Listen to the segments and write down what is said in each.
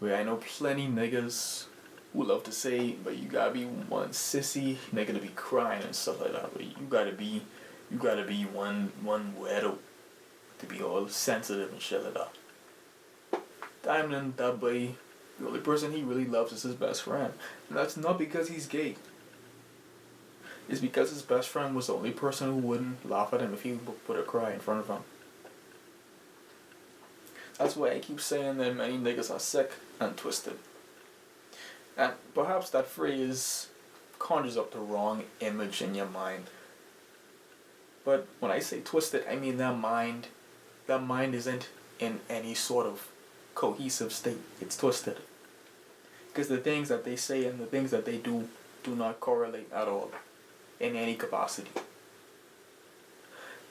Where I know plenty niggas who love to say, but you gotta be one sissy nigga to be crying and stuff like that. But you gotta be one weirdo to be all sensitive and shit like that. Diamond, that boy, the only person he really loves is his best friend. And that's not because he's gay. It's because his best friend was the only person who wouldn't laugh at him if he put a cry in front of him. That's why I keep saying that many niggas are sick and twisted. And perhaps that phrase conjures up the wrong image in your mind. But when I say twisted, I mean that mind isn't in any sort of cohesive state. It's twisted. Because the things that they say and the things that they do not correlate at all in any capacity.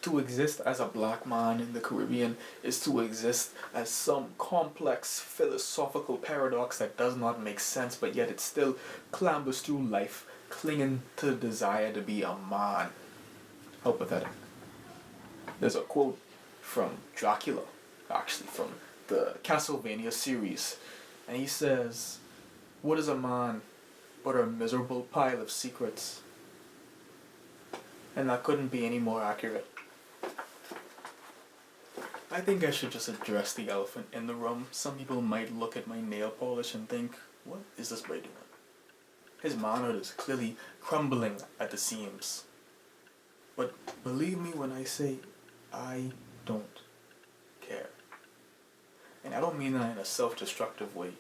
To exist as a black man in the Caribbean is to exist as some complex philosophical paradox that does not make sense, but yet it still clambers through life, clinging to the desire to be a man. How pathetic. There's a quote from Dracula, actually, from the Castlevania series, and he says, "What is a man but a miserable pile of secrets?" And that couldn't be any more accurate. I think I should just address the elephant in the room. Some people might look at my nail polish and think, what is this boy doing? His manhood is clearly crumbling at the seams. But believe me when I say, I don't care. And I don't mean that in a self-destructive way.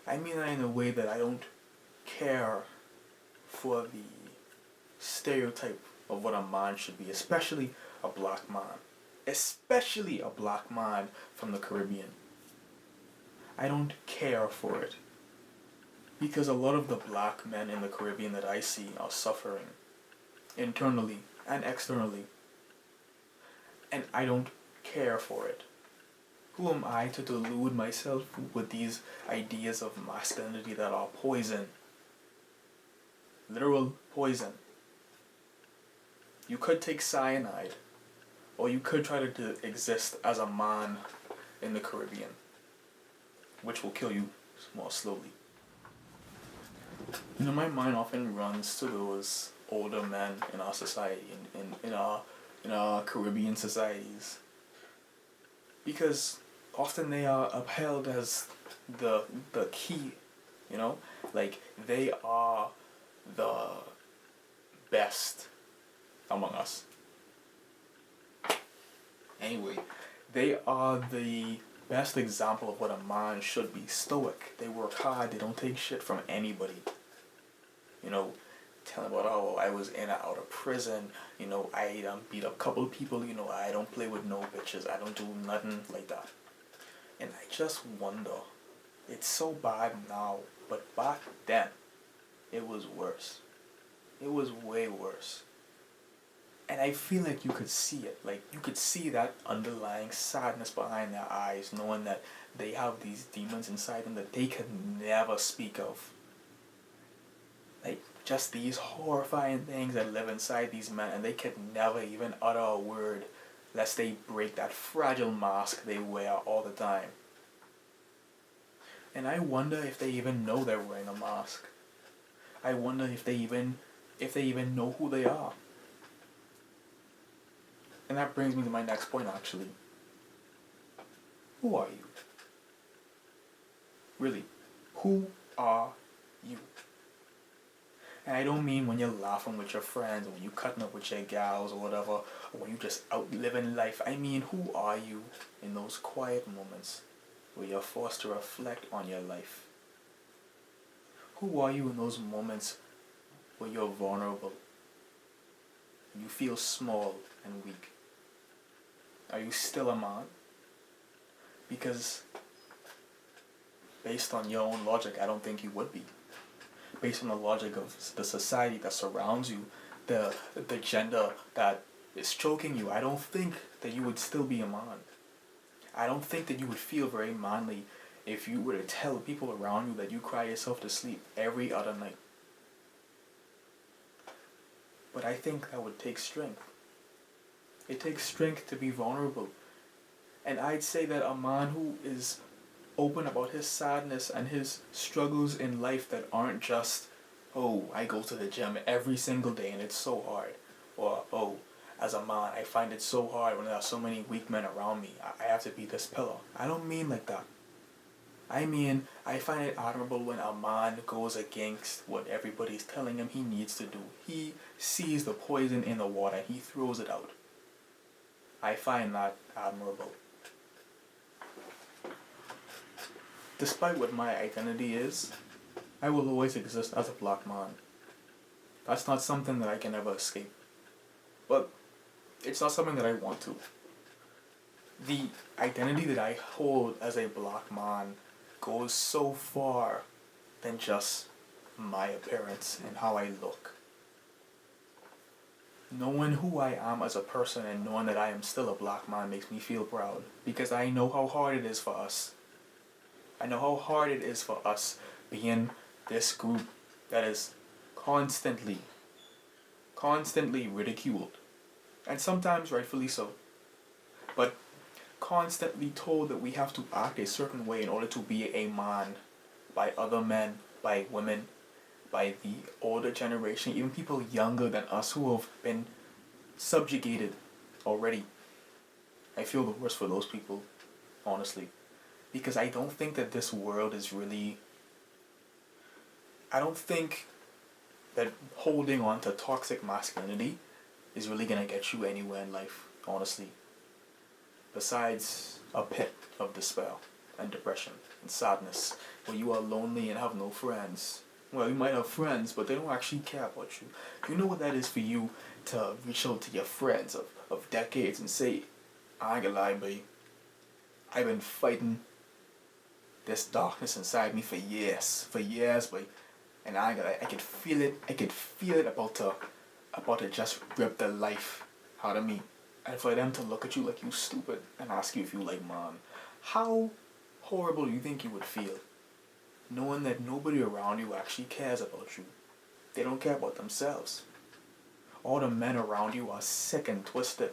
I mean that in a way that I don't care for the stereotype of what a man should be, especially a black man. Especially a black man from the Caribbean. I don't care for it. Because a lot of the black men in the Caribbean that I see are suffering. Internally and externally. And I don't care for it. Who am I to delude myself with these ideas of masculinity that are poison? Literal poison. You could take cyanide, or you could try to exist as a man in the Caribbean, which will kill you more slowly. You know, my mind often runs to those older men in our society, in our Caribbean societies, because often they are upheld as the key, you know, like they are the best among us. Anyway, they are the best example of what a man should be. Stoic. They work hard. They don't take shit from anybody. You know, telling about, oh, I was in and out of prison. You know, I beat up a couple of people. You know, I don't play with no bitches. I don't do nothing like that. And I just wonder, it's so bad now, but back then, it was worse. It was way worse. And I feel like you could see it. Like, you could see that underlying sadness behind their eyes, knowing that they have these demons inside them that they could never speak of. Like, just these horrifying things that live inside these men, and they could never even utter a word lest they break that fragile mask they wear all the time. And I wonder if they even know they're wearing a mask. I wonder if they even know who they are. And that brings me to my next point, actually. Who are you? Really, who are you? And I don't mean when you're laughing with your friends, or when you're cutting up with your gals or whatever, or when you're just out living life. I mean, who are you in those quiet moments where you're forced to reflect on your life? Who are you in those moments where you're vulnerable? You feel small and weak. Are you still a man? Because based on your own logic, I don't think you would be. Based on the logic of the society that surrounds you, the gender that is choking you, I don't think that you would still be a man. I don't think that you would feel very manly if you were to tell people around you that you cry yourself to sleep every other night. But I think that would take strength. It takes strength to be vulnerable. And I'd say that a man who is open about his sadness and his struggles in life that aren't just, oh, I go to the gym every single day and it's so hard. Or, oh, as a man, I find it so hard when there are so many weak men around me. I have to be this pillar. I don't mean like that. I mean, I find it admirable when a man goes against what everybody's telling him he needs to do. He sees the poison in the water and he throws it out. I find that admirable. Despite what my identity is, I will always exist as a black man. That's not something that I can ever escape. But it's not something that I want to. The identity that I hold as a black man goes so far than just my appearance and how I look. Knowing who I am as a person and knowing that I am still a black man makes me feel proud, because I know how hard it is for us. I know how hard it is for us being this group that is constantly ridiculed, and sometimes rightfully so, but constantly told that we have to act a certain way in order to be a man by other men, by women, by the older generation, even people younger than us who have been subjugated already. I feel the worst for those people, honestly, because I don't think that this world is really, I don't think that holding on to toxic masculinity is really gonna get you anywhere in life, honestly. Besides a pit of despair and depression and sadness, where you are lonely and have no friends. Well, you might have friends, but they don't actually care about you. You know what that is for you to reach out to your friends of decades and say, I ain't gonna lie, babe, I've been fighting this darkness inside me for years, babe. And I can feel it about to just rip the life out of me. And for them to look at you like you stupid and ask you if you like man, how horrible do you think you would feel? Knowing that nobody around you actually cares about you. They don't care about themselves. All the men around you are sick and twisted.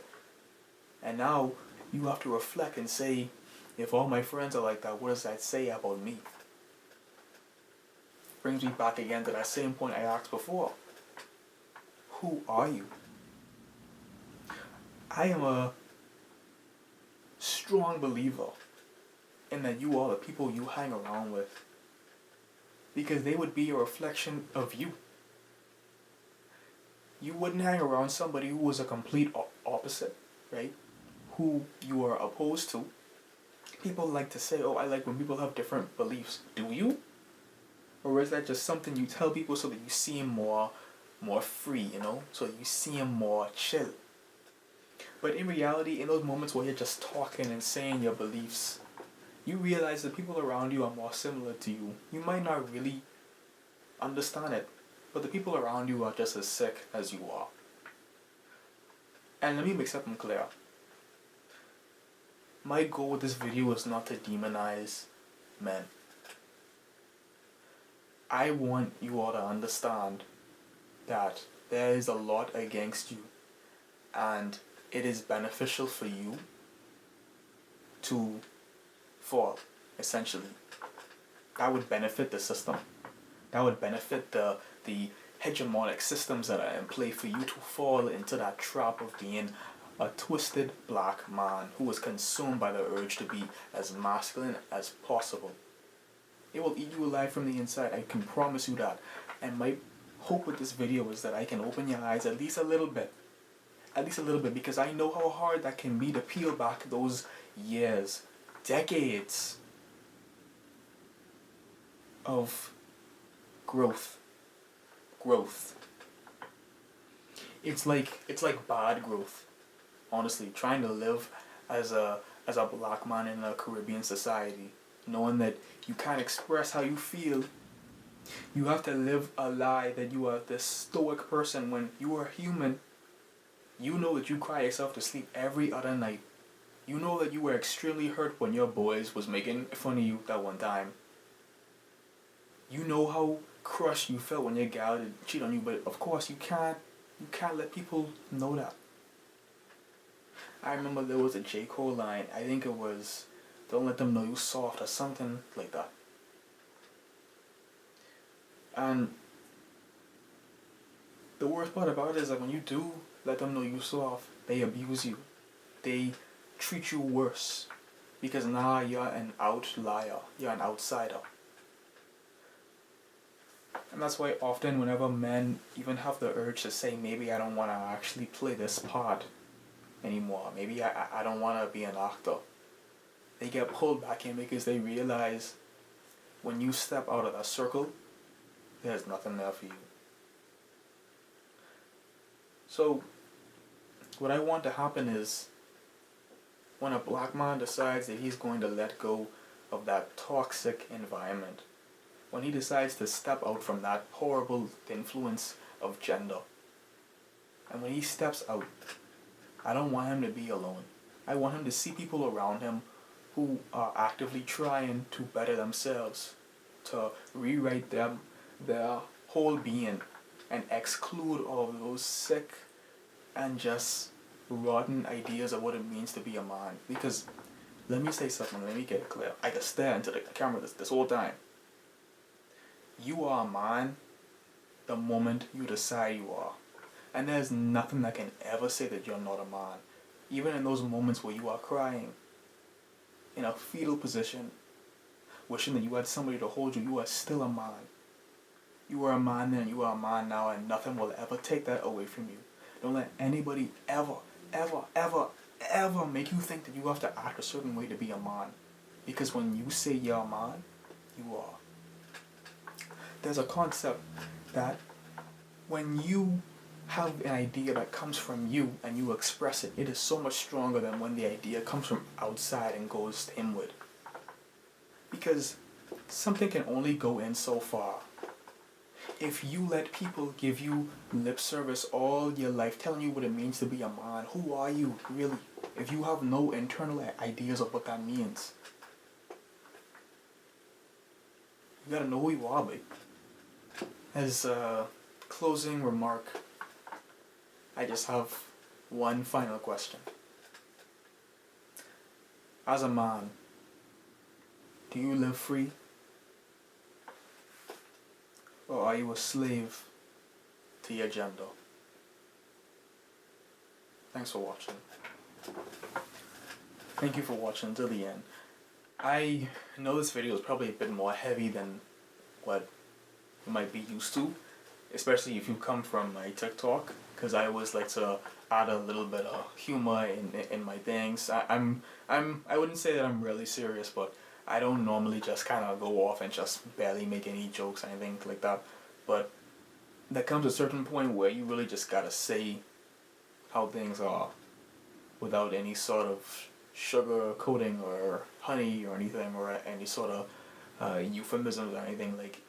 And now you have to reflect and say, if all my friends are like that, what does that say about me? Brings me back again to that same point I asked before. Who are you? I am a strong believer in that you are the people you hang around with, because they would be a reflection of you. You wouldn't hang around somebody who was a complete opposite, right? Who you are opposed to. People like to say, oh, I like when people have different beliefs. Do you? Or is that just something you tell people so that you seem more free, so that you seem more chill? But in reality, in those moments where you're just talking and saying your beliefs, you realize that people around you are more similar to you. You might not really understand it, but the people around you are just as sick as you are. And let me make something clear. My goal with this video is not to demonize men. I want you all to understand that there is a lot against you, and it is beneficial for you to fall, essentially. That would benefit the system. That would benefit the hegemonic systems that are in play for you to fall into that trap of being a twisted black man who is consumed by the urge to be as masculine as possible. It will eat you alive from the inside, I can promise you that. And my hope with this video is that I can open your eyes at least a little bit, because I know how hard that can be to peel back those years, decades of growth. It's like bad growth. Honestly, trying to live as a black man in a Caribbean society, knowing that you can't express how you feel. You have to live a lie that you are this stoic person when you are human. You know that you cry yourself to sleep every other night. You know that you were extremely hurt when your boys was making fun of you that one time. You know how crushed you felt when your gal did cheat on you, but of course you can't let people know that. I remember there was a J. Cole line, I think it was Don't let them know you soft or something like that. And the worst part about it is that when you do let them know you soft, they abuse you. They treat you worse. Because now you're an outlier. You're an outsider. And that's why often whenever men even have the urge to say, maybe I don't want to actually play this part anymore. Maybe I don't want to be an actor. They get pulled back in because they realize when you step out of that circle, there's nothing there for you. So, what I want to happen is, when a black man decides that he's going to let go of that toxic environment, when he decides to step out from that horrible influence of gender, and when he steps out, I don't want him to be alone. I want him to see people around him who are actively trying to better themselves, to rewrite their whole being and exclude all of those sick and just rotten ideas of what it means to be a man. Because, let me say something, let me get it clear. I can stare into the camera this whole time. You are a man the moment you decide you are. And there's nothing that can ever say that you're not a man. Even in those moments where you are crying, in a fetal position, wishing that you had somebody to hold you, you are still a man. You were a man then, you are a man now, and nothing will ever take that away from you. Don't let anybody ever make you think that you have to act a certain way to be a man. Because when you say you're a man, you are. There's a concept that when you have an idea that comes from you and you express it, it is so much stronger than when the idea comes from outside and goes inward. Because something can only go in so far. If you let people give you lip service all your life, telling you what it means to be a man, who are you, really? If you have no internal ideas of what that means, you gotta know who you are, babe. As a closing remark, I just have one final question. As a man, do you live free? Or are you a slave to your gender? Thanks for watching. Thank you for watching till the end. I know this video is probably a bit more heavy than what you might be used to, especially if you come from my TikTok, because I always like to add a little bit of humor in my things. I wouldn't say that I'm really serious, but I don't normally just kind of go off and just barely make any jokes or anything like that. But there comes a certain point where you really just gotta say how things are without any sort of sugar coating or honey or anything, or any sort of euphemisms or anything. Like,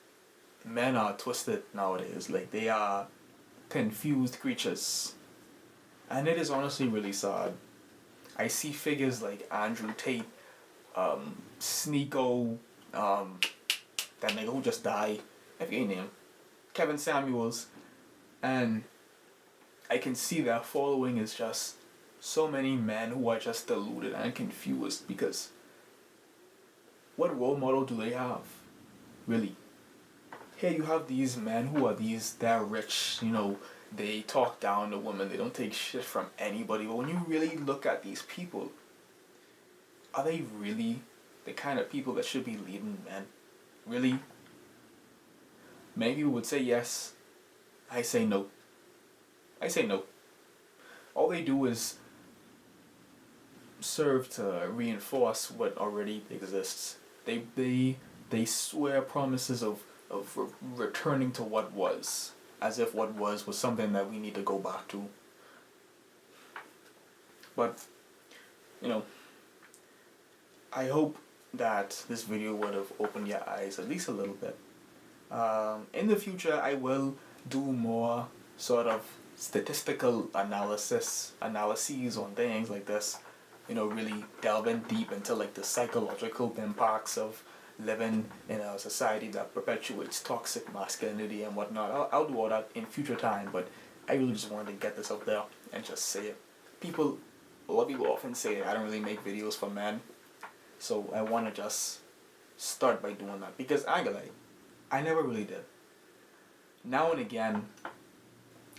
men are twisted nowadays. Like, they are confused creatures. And it is honestly really sad. I see figures like Andrew Tate, Sneeko, that nigga who just died, I forget his name, Kevin Samuels, and I can see that following is just so many men who are just deluded and confused, because what role model do they have? Really? Here you have these men who are they're rich, they talk down to women, they don't take shit from anybody, but when you really look at these people, are they really the kind of people that should be leading men? Really? Many people would say yes. I say no. I say no. All they do is serve to reinforce what already exists. They swear promises of returning to what was, as if what was something that we need to go back to. But, I hope that this video would have opened your eyes at least a little bit. In the future, I will do more sort of statistical analyses on things like this. Really delving deep into like the psychological impacts of living in a society that perpetuates toxic masculinity and whatnot. I'll do all that in future time, but I really just wanted to get this out there and just say it. A lot of people often say I don't really make videos for men. So I want to just start by doing that because I never really did. Now and again,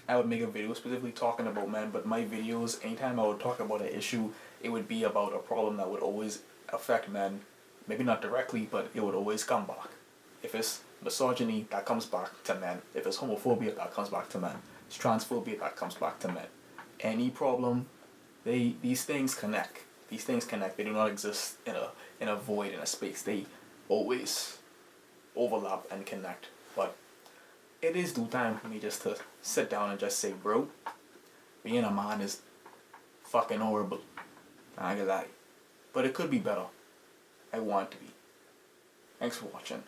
I would make a video specifically talking about men, but my videos, anytime I would talk about an issue, it would be about a problem that would always affect men. Maybe not directly, but it would always come back. If it's misogyny, that comes back to men. If it's homophobia, that comes back to men. It's transphobia, that comes back to men. Any problem, these things connect. These things connect. They do not exist in a void, in a space. They always overlap and connect. But it is due time for me just to sit down and just say, bro, being a man is fucking horrible. I ain't gonna lie. But it could be better. I want it to be. Thanks for watching.